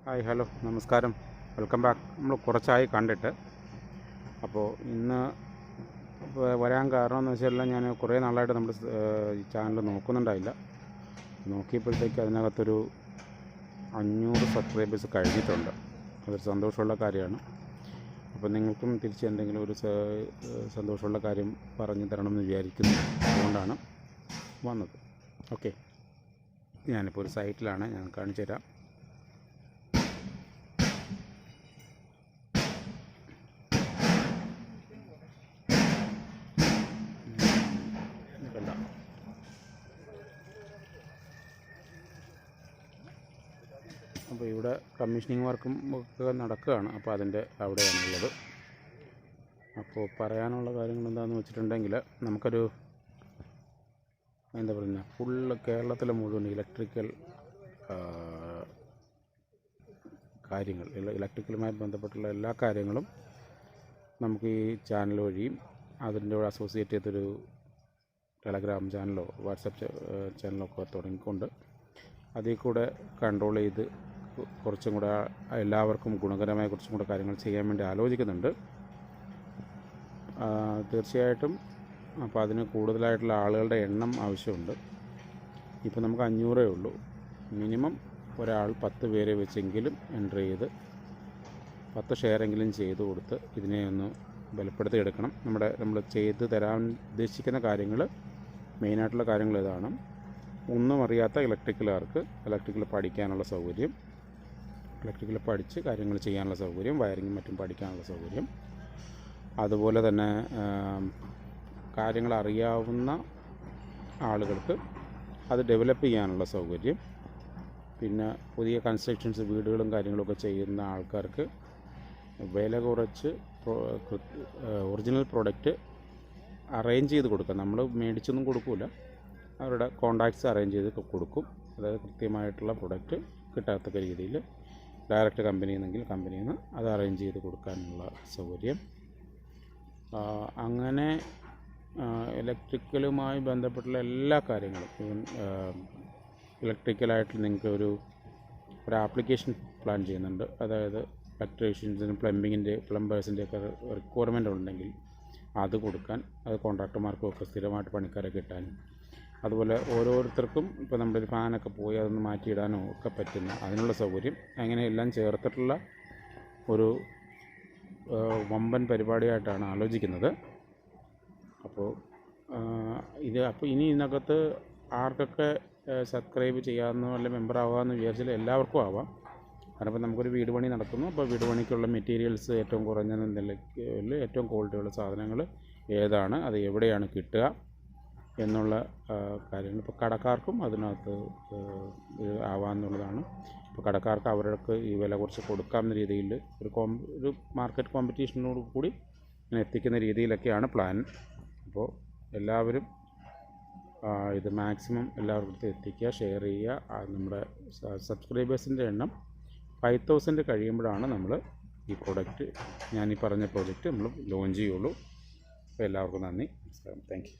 Hi hello നമസ്കാരം, welcome back. നമ്മൾ കുറച്ചായി കണ്ടിട്ട്. അപ്പോൾ ഇന്ന് വരാൻ കാരണം എന്ന് വെച്ചാൽ ഞാൻ കുറേ നാളായിട്ട് നമ്മൾ ഈ ചാനൽ നോക്കുന്നുണ്ടായില്ല. നോക്കിയപ്പോഴത്തേക്ക് അതിനകത്തൊരു 500 സബ്സ്ക്രൈബേഴ്സ് കഴിഞ്ഞിട്ടുണ്ട്. അതൊരു സന്തോഷമുള്ള കാര്യമാണ്. അപ്പോൾ നിങ്ങൾക്കും തിരിച്ച് എന്തെങ്കിലും ഒരു സന്തോഷമുള്ള കാര്യം പറഞ്ഞു തരണമെന്ന് വിചാരിക്കുന്നു. അതുകൊണ്ടാണ് വന്നത്. ഓക്കെ, ഞാനിപ്പോൾ ഒരു സൈറ്റിലാണ്, ഞാൻ കാണിച്ചു തരാം. അപ്പോൾ ഇവിടെ കമ്മീഷനിങ് വർക്കും ഒക്കെ നടക്കുകയാണ്. അപ്പോൾ അതിൻ്റെ അവിടെയാണുള്ളത്. അപ്പോൾ പറയാനുള്ള കാര്യങ്ങൾ എന്താണെന്ന് വെച്ചിട്ടുണ്ടെങ്കിൽ, നമുക്കൊരു എന്താ പറയുക, ഫുള്ള് കേരളത്തിലെ മുഴുവൻ ഇലക്ട്രിക്കൽ കാര്യങ്ങൾ, ഇലക്ട്രിക്കലുമായി ബന്ധപ്പെട്ടുള്ള എല്ലാ കാര്യങ്ങളും നമുക്ക് ഈ ചാനൽ വഴിയും അതിൻ്റെ കൂടെ അസോസിയേറ്റ് ചെയ്തൊരു ടെലഗ്രാം ചാനലോ വാട്സപ്പ് ചാനലോ ഒക്കെ തുടങ്ങിക്കൊണ്ട് അതിൽ കൂടെ കൺട്രോൾ ചെയ്ത് കുറച്ചും കൂടെ എല്ലാവർക്കും ഗുണകരമായ കുറച്ചും കൂടെ കാര്യങ്ങൾ ചെയ്യാൻ വേണ്ടി ആലോചിക്കുന്നുണ്ട്. തീർച്ചയായിട്ടും അപ്പോൾ അതിന് കൂടുതലായിട്ടുള്ള ആളുകളുടെ എണ്ണം ആവശ്യമുണ്ട്. ഇപ്പോൾ നമുക്ക് 500 ഉള്ളൂ. മിനിമം ഒരാൾ 10 പേരെ വെച്ചെങ്കിലും എൻ്റർ ചെയ്ത് 10 ഷെയറെങ്കിലും ചെയ്ത് കൊടുത്ത് ഇതിനെ ഒന്ന് ബലപ്പെടുത്തിയെടുക്കണം. നമ്മൾ ചെയ്ത് തരാൻ ഉദ്ദേശിക്കുന്ന കാര്യങ്ങൾ, മെയിനായിട്ടുള്ള കാര്യങ്ങൾ ഇതാണ്. ഒന്നും അറിയാത്ത ഇലക്ട്രിക്കലുകാർക്ക് ഇലക്ട്രിക്കൽ പഠിക്കാനുള്ള സൗകര്യം, ഇലക്ട്രിക്കൽ പഠിച്ച് കാര്യങ്ങൾ ചെയ്യാനുള്ള സൗകര്യം, വയറിങ്ങും മറ്റും പഠിക്കാനുള്ള സൗകര്യം, അതുപോലെ തന്നെ കാര്യങ്ങൾ അറിയാവുന്ന ആളുകൾക്ക് അത് ഡെവലപ്പ് ചെയ്യാനുള്ള സൗകര്യം, പിന്നെ പുതിയ കൺസ്ട്രക്ഷൻസ് വീടുകളും കാര്യങ്ങളൊക്കെ ചെയ്യുന്ന ആൾക്കാർക്ക് വില കുറച്ച് ഒറിജിനൽ പ്രോഡക്റ്റ് അറേഞ്ച് ചെയ്ത് കൊടുക്കുക. നമ്മൾ മേടിച്ചൊന്നും കൊടുക്കില്ല, അവരുടെ കോണ്ടാക്ട്സ് അറേഞ്ച് ചെയ്ത് കൊടുക്കും. അതായത് കൃത്യമായിട്ടുള്ള പ്രൊഡക്റ്റ് കിട്ടാത്തക്ക രീതിയിൽ ഡയറക്റ്റ് കമ്പനിയിൽ നിന്ന് അത് അറേഞ്ച് ചെയ്ത് കൊടുക്കാനുള്ള സൗകര്യം. അങ്ങനെ ഇലക്ട്രിക്കലുമായി ബന്ധപ്പെട്ടുള്ള എല്ലാ കാര്യങ്ങളും, ഈവൻ ഇലക്ട്രിക്കലായിട്ട് നിങ്ങൾക്ക് ഒരു ആപ്ലിക്കേഷൻ പ്ലാൻ ചെയ്യുന്നുണ്ട്. അതായത് ഇലക്ട്രീഷ്യൻസിനും പ്ലംബേഴ്സിൻ്റെ ഒക്കെ റിക്വയർമെൻ്റ് ഉണ്ടെങ്കിൽ അത് കൊടുക്കാൻ, അത് കോൺട്രാക്ടർമാർക്കും ഒക്കെ സ്ഥിരമായിട്ട് പണിക്കാരെ കിട്ടാനും, അതുപോലെ ഓരോരുത്തർക്കും ഇപ്പോൾ നമ്മുടെ ഒരു ഫാനൊക്കെ പോയി അതൊന്ന് മാറ്റിയിടാനോ ഒക്കെ പറ്റുന്ന അതിനുള്ള സൗകര്യം, അങ്ങനെയെല്ലാം ചേർത്തിട്ടുള്ള ഒരു വമ്പൻ പരിപാടിയായിട്ടാണ് ആലോചിക്കുന്നത്. അപ്പോൾ ഇനി ഇതിനകത്ത് ആർക്കൊക്കെ സബ്സ്ക്രൈബ് ചെയ്യാമെന്നോ അല്ലെങ്കിൽ മെമ്പർ ആവാമെന്ന് വിചാരിച്ചാൽ എല്ലാവർക്കും ആവാം. കാരണം ഇപ്പോൾ നമുക്കൊരു വീട് പണി നടക്കുന്നു. അപ്പോൾ വീട് പണിക്കുള്ള മെറ്റീരിയൽസ് ഏറ്റവും കുറഞ്ഞ നിലയ്ക്ക് ഏറ്റവും ക്വാളിറ്റിയുള്ള സാധനങ്ങൾ ഏതാണ്, അത് എവിടെയാണ് കിട്ടുക എന്നുള്ള കാര്യങ്ങൾ ഇപ്പോൾ കടക്കാർക്കും അതിനകത്ത് ആവാമെന്നുള്ളതാണ്. ഇപ്പോൾ കടക്കാർക്ക് അവർക്ക് ഈ വില കുറച്ച് കൊടുക്കാവുന്ന രീതിയിൽ ഒരു മാർക്കറ്റ് കോമ്പറ്റീഷനോട് കൂടി എത്തിക്കുന്ന രീതിയിലൊക്കെയാണ് പ്ലാൻ. അപ്പോൾ എല്ലാവരും ഇത് മാക്സിമം എല്ലാവർക്കും എത്തിക്കുക, ഷെയർ ചെയ്യുക. നമ്മുടെ സബ്സ്ക്രൈബേഴ്സിൻ്റെ എണ്ണം 5000 കഴിയുമ്പോഴാണ് നമ്മൾ ഈ പ്രോഡക്റ്റ്, ഞാനീ പറഞ്ഞ പ്രോജക്റ്റ് നമ്മൾ ലോഞ്ച് ചെയ്യുള്ളൂ. അപ്പോൾ എല്ലാവർക്കും നന്ദി, നമസ്കാരം, താങ്ക് യു.